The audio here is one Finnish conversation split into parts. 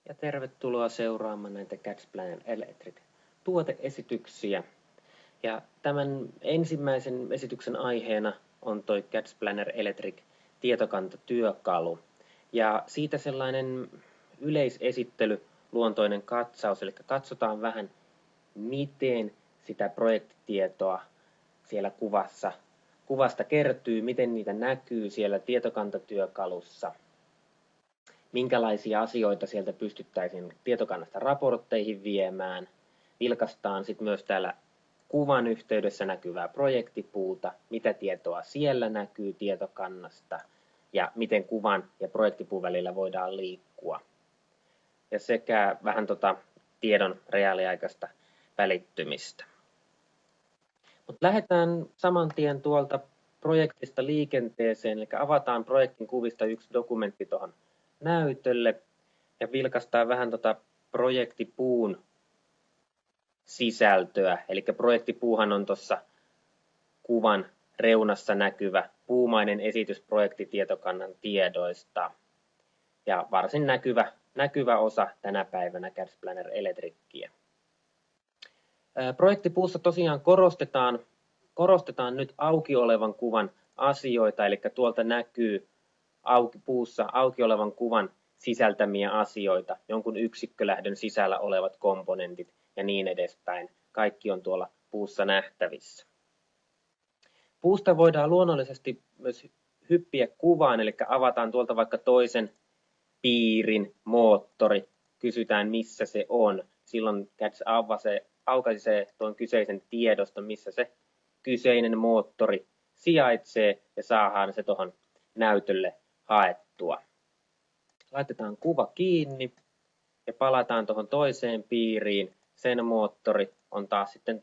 Ja tervetuloa seuraamaan näitä CADS-Planner Electric tuoteesityksiä. Ja tämän ensimmäisen esityksen aiheena on toi CADS-Planner Electric tietokantatyökalu. Ja siitä sellainen yleisesittely, luontoinen katsaus, eli katsotaan vähän miten sitä projektitietoa siellä kuvasta kertyy, miten niitä näkyy siellä tietokantatyökalussa. Minkälaisia asioita sieltä pystyttäisiin tietokannasta raportteihin viemään. Vilkaistaan sitten myös täällä kuvan yhteydessä näkyvää projektipuuta, mitä tietoa siellä näkyy tietokannasta ja miten kuvan ja projektipuun välillä voidaan liikkua. Ja sekä vähän tiedon reaaliaikaista välittymistä. Mutta lähdetään saman tien tuolta projektista liikenteeseen, eli avataan projektin kuvista yksi dokumentti tuohon näytölle ja vilkaistaan vähän projektipuun sisältöä. Eli projektipuuhan on tuossa kuvan reunassa näkyvä puumainen esitys projektitietokannan tiedoista. Ja varsin näkyvä osa tänä päivänä CADS-Planner Electricia. Projektipuussa tosiaan korostetaan nyt auki olevan kuvan asioita, eli tuolta näkyy puussa auki olevan kuvan sisältämiä asioita, jonkun yksikkölähdön sisällä olevat komponentit ja niin edespäin. Kaikki on tuolla puussa nähtävissä. Puusta voidaan luonnollisesti myös hyppiä kuvaan, eli avataan tuolta vaikka toisen piirin moottori, kysytään missä se on. Silloin CADS aukaisee tuon kyseisen tiedoston, missä se kyseinen moottori sijaitsee ja saadaan se tuohon näytölle haettua. Laitetaan kuva kiinni ja palataan tuohon toiseen piiriin. Sen moottori on taas sitten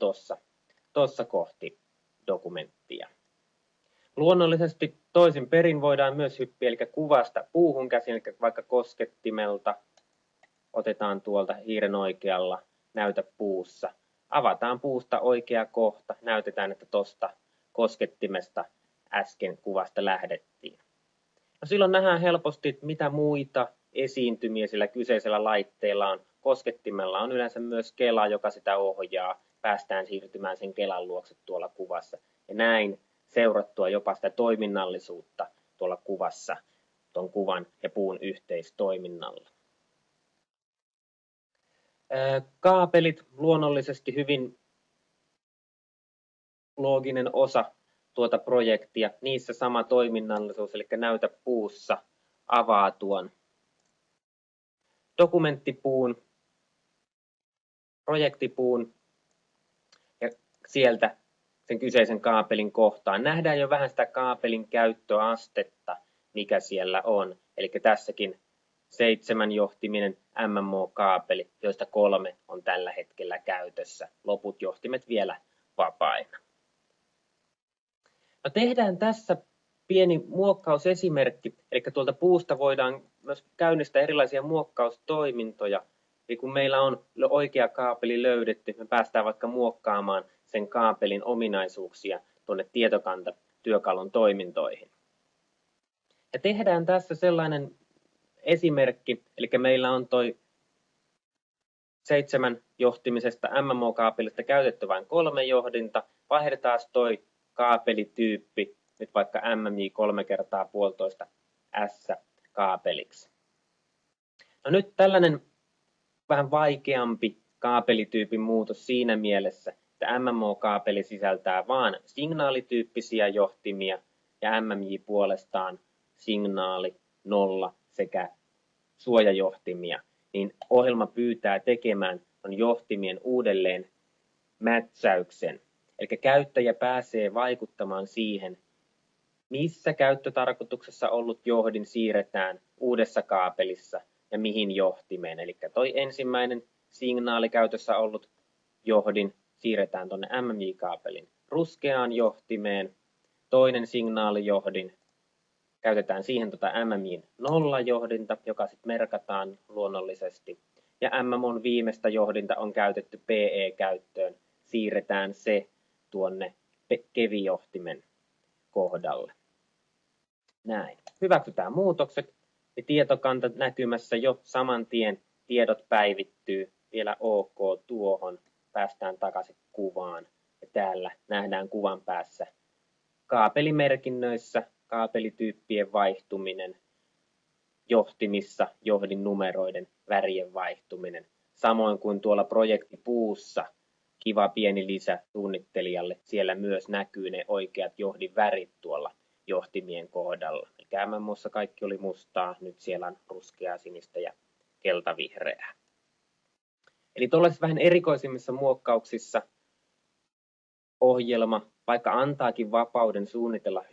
tuossa kohti dokumenttia. Luonnollisesti toisin perin voidaan myös hyppiä, eli kuvasta puuhun käsin, eli vaikka koskettimelta. Otetaan tuolta hiiren oikealla näytä puussa. Avataan puusta oikea kohta. Näytetään, että tuosta koskettimesta äsken kuvasta lähdettiin. No silloin nähdään helposti, että mitä muita esiintymiä sillä kyseisellä laitteella on. Koskettimella on yleensä myös kela, joka sitä ohjaa. Päästään siirtymään sen kelan luokse tuolla kuvassa. Ja näin seurattua jopa sitä toiminnallisuutta tuolla kuvassa, tuon kuvan ja puun yhteistoiminnalla. Kaapelit luonnollisesti hyvin looginen osa tuota projektia. Niissä sama toiminnallisuus, eli näytä puussa avaa tuon dokumenttipuun, projektipuun ja sieltä sen kyseisen kaapelin kohtaan. Nähdään jo vähän sitä kaapelin käyttöastetta, mikä siellä on. Eli tässäkin 7 johtiminen MMO-kaapeli, joista 3 on tällä hetkellä käytössä. Loput johtimet vielä vapaina. No tehdään tässä pieni muokkausesimerkki, eli tuolta puusta voidaan myös käynnistää erilaisia muokkaustoimintoja. Eli kun meillä on oikea kaapeli löydetty, me päästään vaikka muokkaamaan sen kaapelin ominaisuuksia tuonne tietokantatyökalun toimintoihin. Ja tehdään tässä sellainen esimerkki, eli meillä on toi 7 johtimisesta MMO-kaapelista käytetty vain 3 johdinta. Vaihdetaan toi kaapelityyppi nyt vaikka MMJ 3x1,5 S-kaapeliksi. No nyt tällainen vähän vaikeampi kaapelityypin muutos siinä mielessä, että MMO-kaapeli sisältää vain signaalityyppisiä johtimia ja MMJ puolestaan signaali, nolla sekä suojajohtimia, niin ohjelma pyytää tekemään johtimien uudelleen mätsäyksen. Eli käyttäjä pääsee vaikuttamaan siihen, missä käyttötarkoituksessa ollut johdin siirretään uudessa kaapelissa ja mihin johtimeen. Eli toi ensimmäinen signaalikäytössä ollut johdin siirretään tuonne MMJ-kaapelin ruskeaan johtimeen. Toinen signaalijohdin käytetään siihen MMJ:n nollajohdinta, joka sitten merkataan luonnollisesti. Ja MMOn viimeistä johdinta on käytetty PE-käyttöön. Siirretään se tuonne kevijohtimen kohdalle. Näin. Hyväksytään muutokset ja tietokanta näkymässä jo saman tien tiedot päivittyy, vielä OK tuohon, päästään takaisin kuvaan. Ja täällä nähdään kuvan päässä kaapelimerkinnöissä kaapelityyppien vaihtuminen, johtimissa johdin numeroiden värien vaihtuminen. Samoin kuin tuolla projektipuussa, kiva pieni lisä suunnittelijalle, siellä myös näkyy ne oikeat johdin värit tuolla johtimien kohdalla. MMOssa kaikki oli mustaa, nyt siellä on ruskeaa, sinistä ja keltavihreää. Eli tuollaisissa vähän erikoisimmissa muokkauksissa ohjelma, vaikka antaakin vapauden suunnitella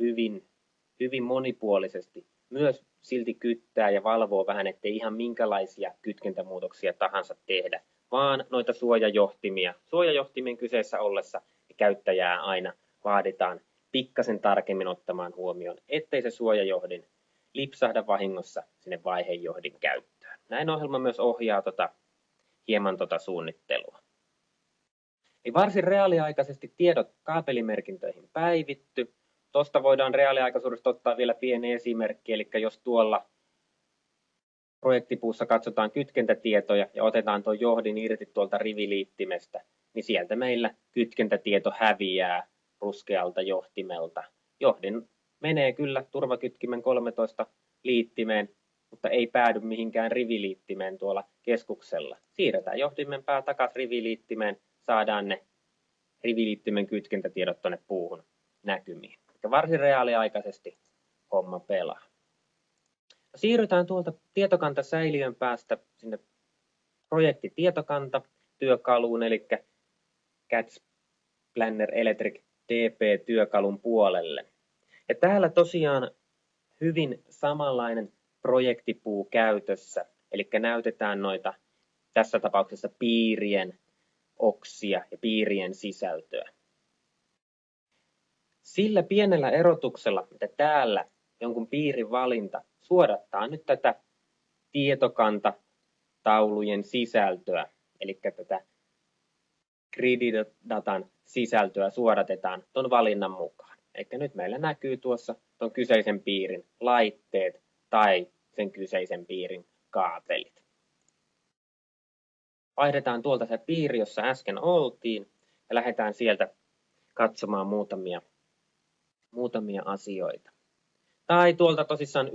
hyvin monipuolisesti, myös silti kyttää ja valvoo vähän, ettei ihan minkälaisia kytkentämuutoksia tahansa tehdä, vaan noita suojajohtimien kyseessä ollessa käyttäjää aina vaaditaan pikkasen tarkemmin ottamaan huomioon, ettei se suojajohdin lipsahda vahingossa sinne vaihejohdin käyttöön. Näin ohjelma myös ohjaa hieman suunnittelua. Eli varsin reaaliaikaisesti tiedot kaapelimerkintöihin päivitty. Tuosta voidaan reaaliaikaisuudesta ottaa vielä pieni esimerkki, eli jos tuolla projektipuussa katsotaan kytkentätietoja ja otetaan tuo johdin irti tuolta riviliittimestä, niin sieltä meillä kytkentätieto häviää ruskealta johtimelta. Johdin menee kyllä turvakytkimen 13 liittimeen, mutta ei päädy mihinkään riviliittimeen tuolla keskuksella. Siirretään johtimen pää takaisin riviliittimeen, saadaan ne riviliittimen kytkentätiedot tuonne puuhun näkymiin. Eli varsin reaaliaikaisesti homma pelaa. Siirrytään tuolta tietokantasäiliön päästä sinne projektitietokanta työkaluun, eli CATS Planner Electric DP-työkalun puolelle. Ja täällä tosiaan hyvin samanlainen projektipuu käytössä, eli näytetään noita tässä tapauksessa piirien oksia ja piirien sisältöä. Sillä pienellä erotuksella, että täällä jonkun piirin valinta suodattaa nyt tätä tietokantataulujen sisältöä, eli tätä grididatan sisältöä suodatetaan tuon valinnan mukaan. Eli nyt meillä näkyy tuossa tuon kyseisen piirin laitteet tai sen kyseisen piirin kaapelit. Vaihdetaan tuolta se piiri, jossa äsken oltiin, ja lähdetään sieltä katsomaan muutamia asioita. Tai tuolta tosissaan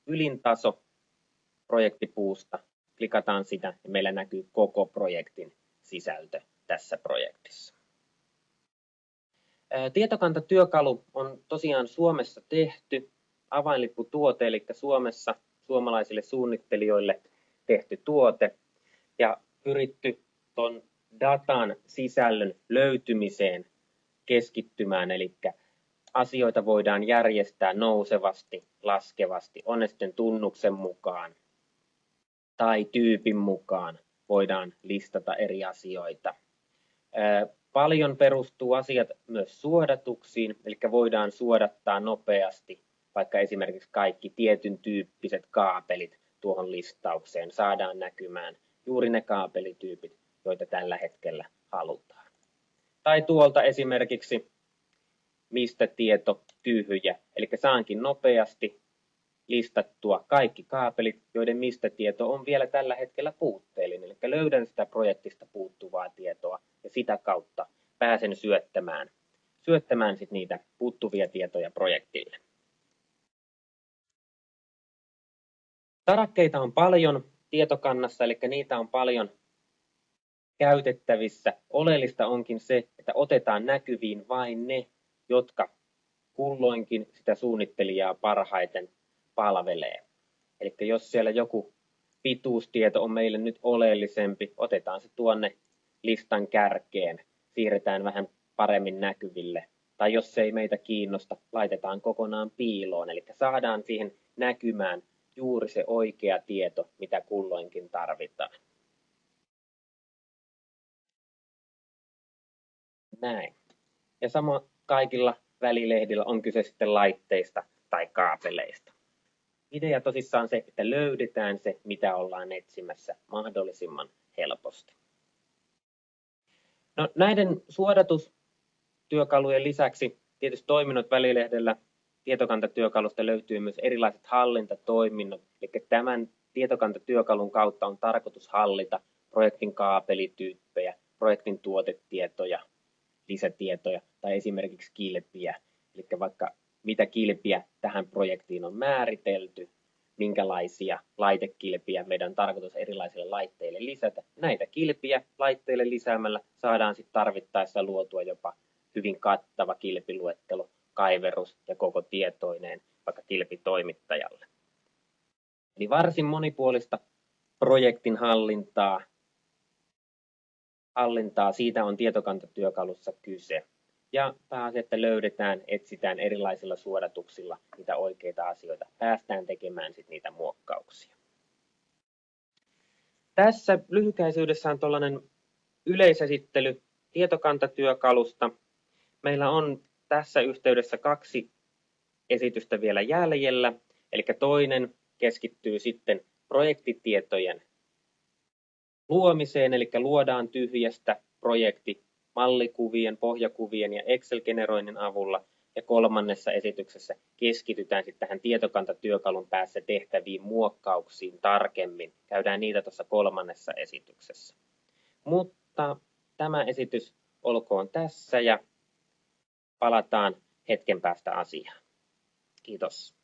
ylin taso projektipuusta. Klikataan sitä ja meillä näkyy koko projektin sisältö tässä projektissa. Tietokantatyökalu on tosiaan Suomessa tehty avainlipputuote, eli Suomessa suomalaisille suunnittelijoille tehty tuote ja pyritty tuon datan sisällön löytymiseen keskittymään, eli asioita voidaan järjestää nousevasti, laskevasti, on ne sitten tunnuksen mukaan tai tyypin mukaan voidaan listata eri asioita. Paljon perustuu asiat myös suodatuksiin, eli voidaan suodattaa nopeasti vaikka esimerkiksi kaikki tietyn tyyppiset kaapelit tuohon listaukseen. Saadaan näkymään juuri ne kaapelityypit, joita tällä hetkellä halutaan. Tai tuolta esimerkiksi mistä tieto tyhjä, eli saankin nopeasti listattua kaikki kaapelit, joiden mistä tieto on vielä tällä hetkellä puutteellinen. Eli löydän sitä projektista puuttuvaa tietoa ja sitä kautta pääsen syöttämään sit niitä puuttuvia tietoja projektille. Tarakkeita on paljon tietokannassa, eli niitä on paljon käytettävissä. Oleellista onkin se, että otetaan näkyviin vain ne, jotka kulloinkin sitä suunnittelijaa parhaiten palvelee. Eli jos siellä joku pituustieto on meille nyt oleellisempi, otetaan se tuonne listan kärkeen, siirretään vähän paremmin näkyville. Tai jos se ei meitä kiinnosta, laitetaan kokonaan piiloon, eli saadaan siihen näkymään juuri se oikea tieto, mitä kulloinkin tarvitaan. Näin. Ja sama kaikilla välilehdillä, on kyse sitten laitteista tai kaapeleista. Idea tosissaan se, että löydetään se, mitä ollaan etsimässä mahdollisimman helposti. No, näiden suodatustyökalujen lisäksi tietysti toiminnot välilehdellä tietokantatyökalusta löytyy myös erilaiset hallintatoiminnot, eli tämän tietokantatyökalun kautta on tarkoitus hallita projektin kaapelityyppejä, projektin tuotetietoja, lisätietoja tai esimerkiksi kilpiä. Eli vaikka mitä kilpiä tähän projektiin on määritelty, minkälaisia laitekilpiä meidän on tarkoitus erilaisille laitteille lisätä. Näitä kilpiä laitteille lisäämällä saadaan sitten tarvittaessa luotua jopa hyvin kattava kilpiluettelo, kaiverus ja koko tietoineen vaikka kilpitoimittajalle. Eli varsin monipuolista projektin hallintaa, siitä on tietokantatyökalussa kyse. Ja pääasia, että etsitään erilaisilla suodatuksilla niitä oikeita asioita, päästään tekemään sitten niitä muokkauksia. Tässä lyhykäisyydessään tuollainen yleisesittely tietokantatyökalusta. Meillä on tässä yhteydessä 2 esitystä vielä jäljellä, eli toinen keskittyy sitten projektitietojen luomiseen, eli luodaan tyhjästä projekti mallikuvien, pohjakuvien ja Excel-generoinnin avulla. Ja kolmannessa esityksessä keskitytään sitten tähän tietokantatyökalun päässä tehtäviin muokkauksiin tarkemmin. Käydään niitä tuossa kolmannessa esityksessä. Mutta tämä esitys olkoon tässä ja palataan hetken päästä asiaan. Kiitos.